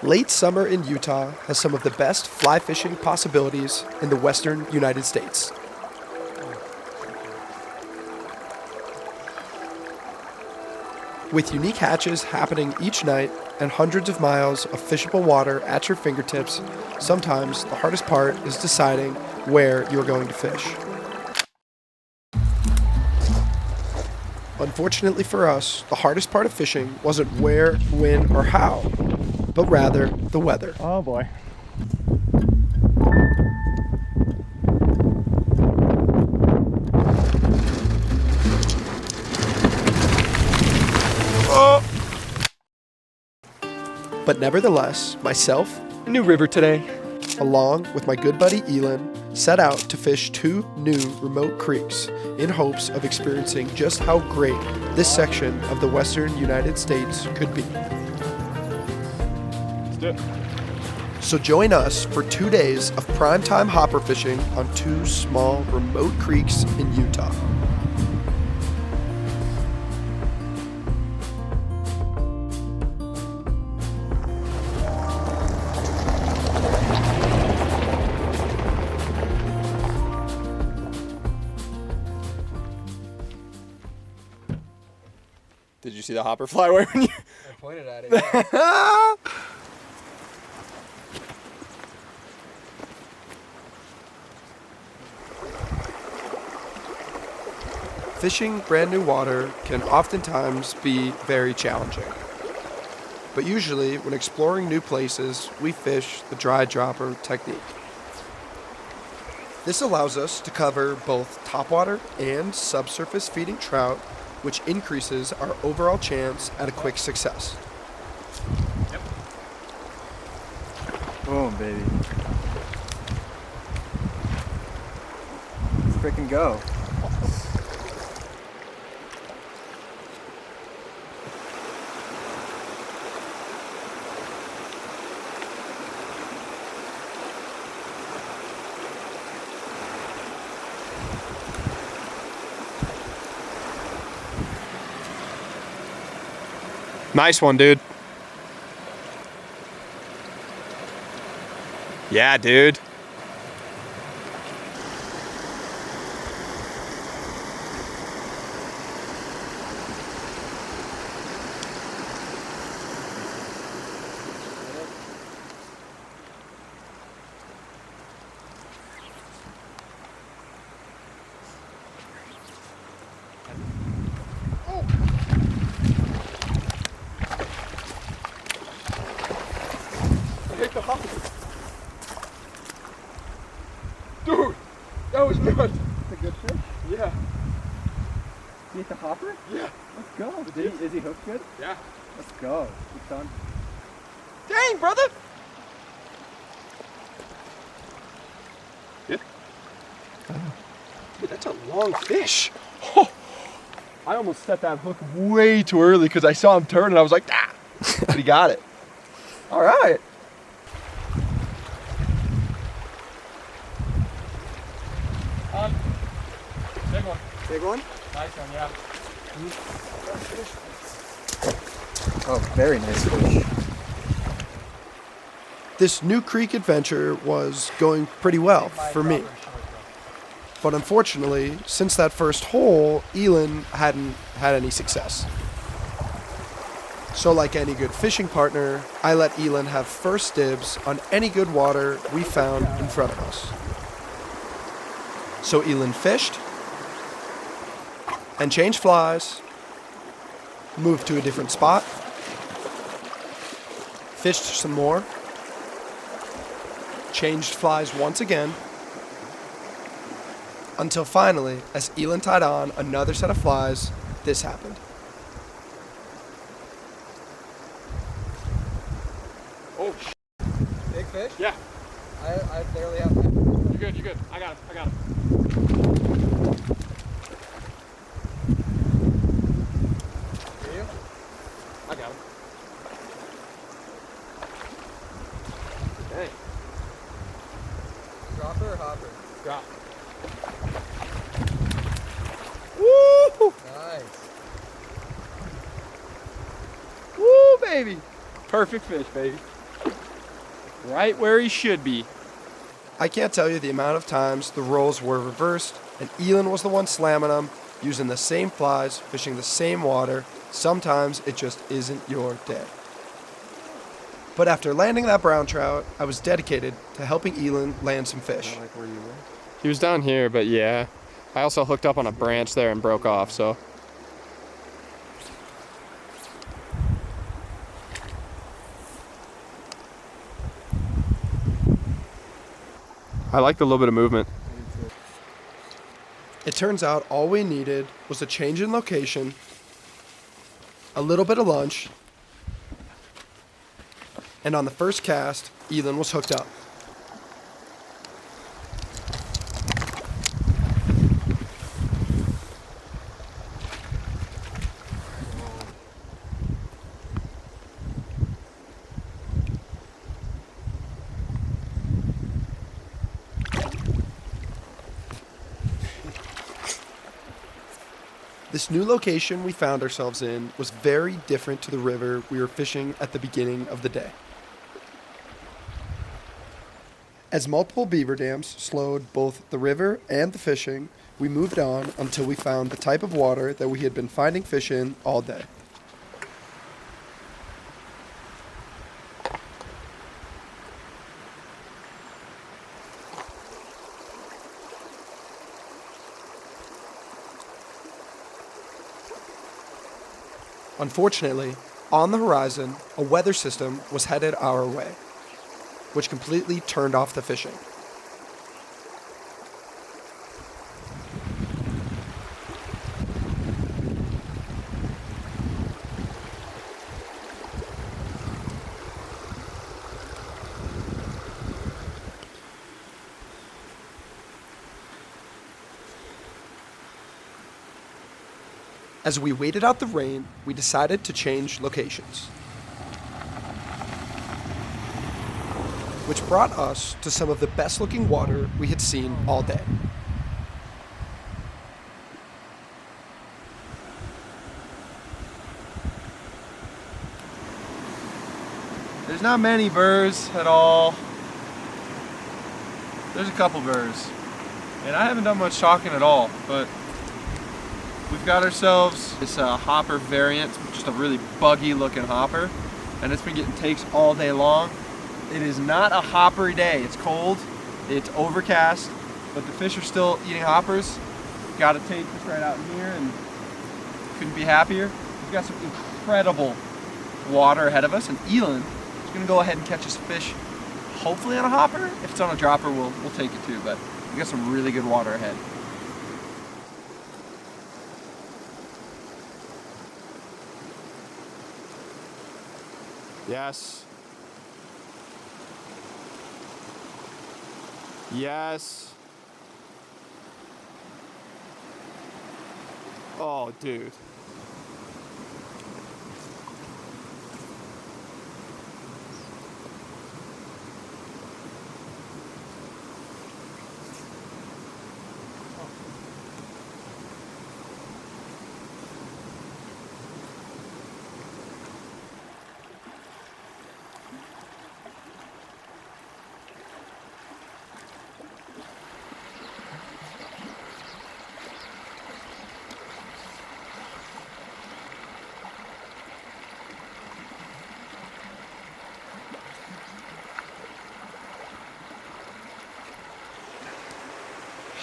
Late summer in Utah has some of the best fly fishing possibilities in the western United States. With unique hatches happening each night and hundreds of miles of fishable water at your fingertips, sometimes the hardest part is deciding where you're going to fish. Unfortunately for us, the hardest part of fishing wasn't where, when, or how, but rather the weather. Oh boy. But nevertheless, myself, New River today, along with my good buddy Elan, set out to fish 2 new remote creeks in hopes of experiencing just how great this section of the western United States could be. Let's do it. So join us for 2 days of primetime hopper fishing on 2 small remote creeks in Utah. Did you see the hopper fly away when you... I pointed at it. Yeah. Fishing brand new water can oftentimes be very challenging. But usually, when exploring new places, we fish the dry dropper technique. This allows us to cover both topwater and subsurface feeding trout, which increases our overall chance at a quick success. Yep. Boom, baby. Let's freaking go. Nice one, dude. Yeah, dude. Take the hopper. Dude, that was good. That's a good fish. Yeah. You hit the hopper? Yeah. Let's go. Is he hooked good? Yeah. Let's go. It's done. Dang, brother. Yeah. Dude, that's a long fish. Oh, I almost set that hook way too early because I saw him turn and I was like, ah. But he got it. All right. Big one. Big one? Nice one, yeah. Oh, very nice fish. This new creek adventure was going pretty well for me. But unfortunately, since that first hole, Elan hadn't had any success. So like any good fishing partner, I let Elan have first dibs on any good water we found in front of us. So Elan fished and changed flies, moved to a different spot, fished some more, changed flies once again, until finally, as Elan tied on another set of flies, this happened. Oh, Big fish? yeah. I barely have that. You're good, you're good. I got him. Do you? I got him. Hey. Dropper or hopper? Drop. Woo! Nice. Woo, baby! Perfect fish, baby. Right where he should be. I can't tell you the amount of times the roles were reversed and Elan was the one slamming them, using the same flies, fishing the same water. Sometimes it just isn't your day. But after landing that brown trout, I was dedicated to helping Elan land some fish. Like where you were? He was down here, but yeah. I also hooked up on a branch there and broke off, so. I like the little bit of movement. It turns out all we needed was a change in location, a little bit of lunch, and on the first cast, Elan was hooked up. This new location we found ourselves in was very different to the river we were fishing at the beginning of the day. As multiple beaver dams slowed both the river and the fishing, we moved on until we found the type of water that we had been finding fish in all day. Unfortunately, on the horizon, a weather system was headed our way, which completely turned off the fishing. As we waited out the rain, we decided to change locations, which brought us to some of the best looking water we had seen all day. There's not many burrs at all. There's a couple burrs. And I haven't done much talking at all, but we've got ourselves this hopper variant, just a really buggy looking hopper, and it's been getting takes all day long. It is not a hoppery day. It's cold, it's overcast, but the fish are still eating hoppers. Got a take just right out in here and couldn't be happier. We've got some incredible water ahead of us, and Elan is gonna go ahead and catch us fish, hopefully on a hopper. If it's on a dropper, we'll take it too, but we got some really good water ahead. Yes. Yes. Oh, dude.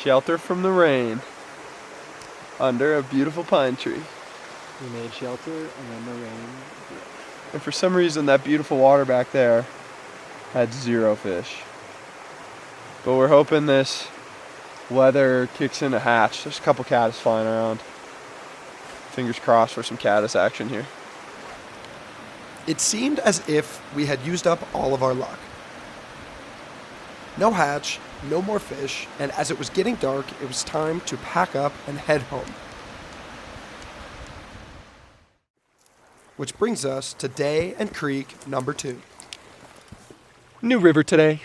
Shelter from the rain under a beautiful pine tree. We made shelter and then the rain. And for some reason that beautiful water back there had zero fish. But we're hoping this weather kicks in a hatch. There's a couple caddis flying around. Fingers crossed for some caddis action here. It seemed as if we had used up all of our luck. No hatch, no more fish, and as it was getting dark, it was time to pack up and head home. Which brings us to day and creek number 2. New river today.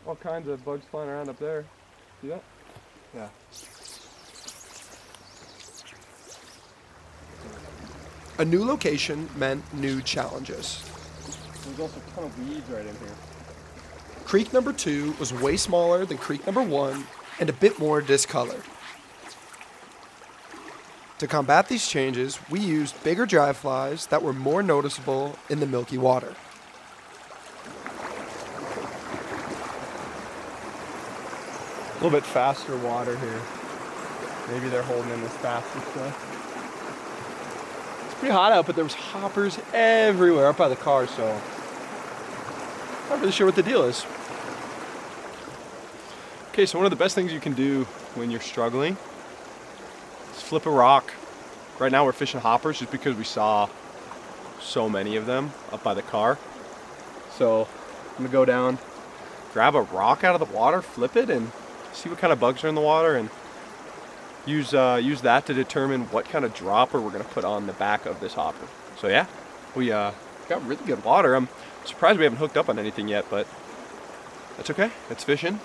All kinds of bugs flying around up there. See that? Yeah. A new location meant new challenges. There's also a ton of weeds right in here. creek number 2 was way smaller than creek number 1 and a bit more discolored. To combat these changes, we used bigger dry flies that were more noticeable in the milky water. A little bit faster water here. Maybe they're holding in this faster stuff. It's pretty hot out, but there was hoppers everywhere up by the car, so I'm not really sure what the deal is. Okay, so one of the best things you can do when you're struggling is flip a rock. Right now we're fishing hoppers just because we saw so many of them up by the car. So I'm gonna go down, grab a rock out of the water, flip it, and see what kind of bugs are in the water, and use that to determine what kind of dropper we're gonna put on the back of this hopper. So yeah, we got really good water. I'm surprised we haven't hooked up on anything yet, but that's okay. It's fishing.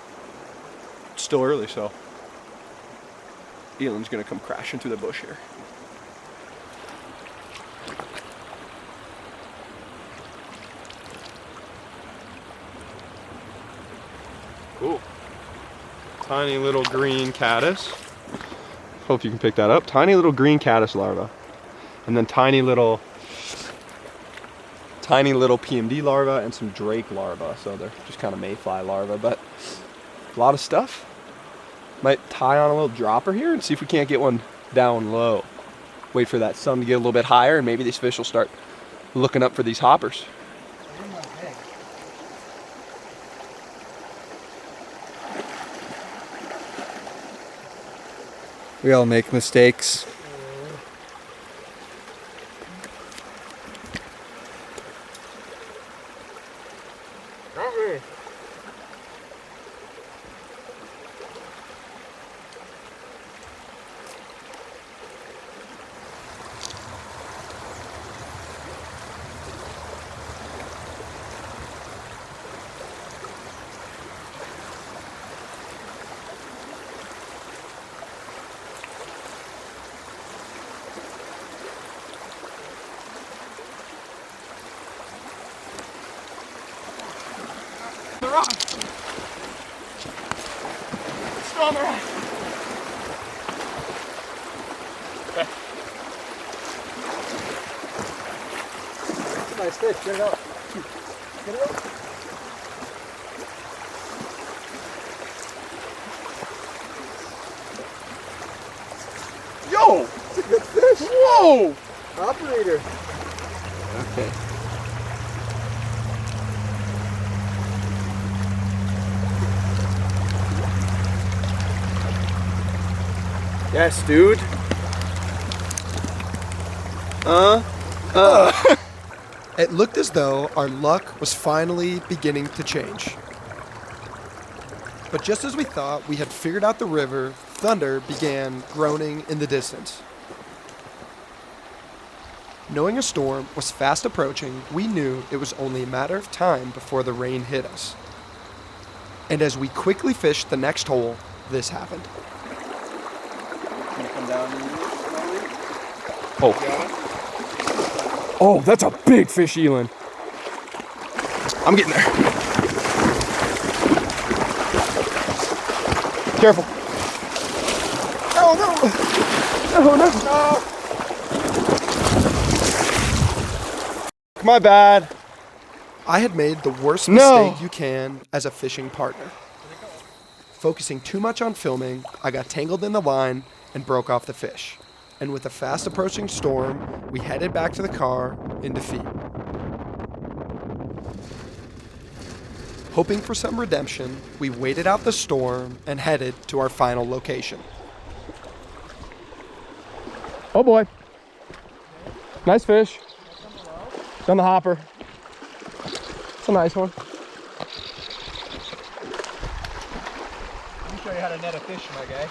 It's still early, so Elan's gonna come crashing through the bush here. Cool. Tiny little green caddis. Hope you can pick that up. Tiny little green caddis larva. And then tiny little PMD larva and some drake larva. So they're just kind of mayfly larva, but a lot of stuff. Might tie on a little dropper here and see if we can't get one down low. Wait for that sun to get a little bit higher and maybe these fish will start looking up for these hoppers. We all make mistakes. The rock. Still on the rock. Okay. That's a nice fish. Get it up. Get it up. Yo! That's a good fish. Whoa! Operator. Okay. Yes, dude. It looked as though our luck was finally beginning to change. But just as we thought we had figured out the river, thunder began groaning in the distance. Knowing a storm was fast approaching, we knew it was only a matter of time before the rain hit us. And as we quickly fished the next hole, this happened. Can you come down slowly? Oh. Oh, that's a big fish, Elan. I'm getting there. Careful. Oh, no. Oh, no. No. My bad. I had made the worst No. mistake you can as a fishing partner. Focusing too much on filming, I got tangled in the line and broke off the fish. And with a fast approaching storm, we headed back to the car in defeat. Hoping for some redemption, we waited out the storm and headed to our final location. Oh boy. Nice fish. It's on the hopper. It's a nice one. Let me show you how to net a fish, my guy.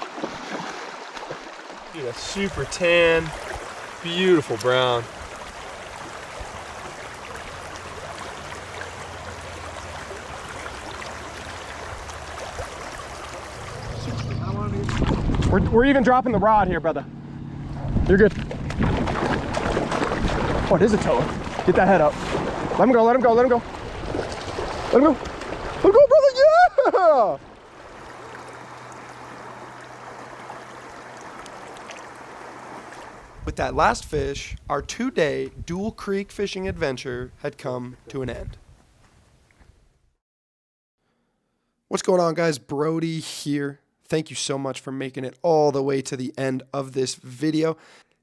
Dude, a super tan, beautiful brown. We're even dropping the rod here, brother. You're good. Oh, it is a toad. Get that head up. Let him go, let him go, let him go. Let him go. Let him go, brother. Yeah! With that last fish, our 2-day dual creek fishing adventure had come to an end. What's going on, guys? Brody here. Thank you so much for making it all the way to the end of this video.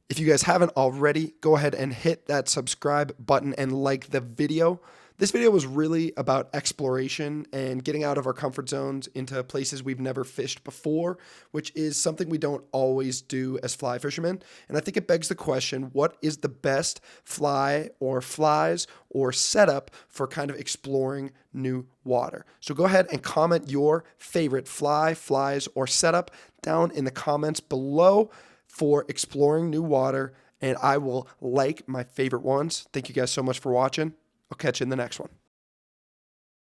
If you guys haven't already, go ahead and hit that subscribe button and like the video. This video was really about exploration and getting out of our comfort zones into places we've never fished before, which is something we don't always do as fly fishermen. And I think it begs the question, what is the best fly or flies or setup for kind of exploring new water? So go ahead and comment your favorite fly, flies, or setup down in the comments below for exploring new water, and I will like my favorite ones. Thank you guys so much for watching. I'll catch you in the next one.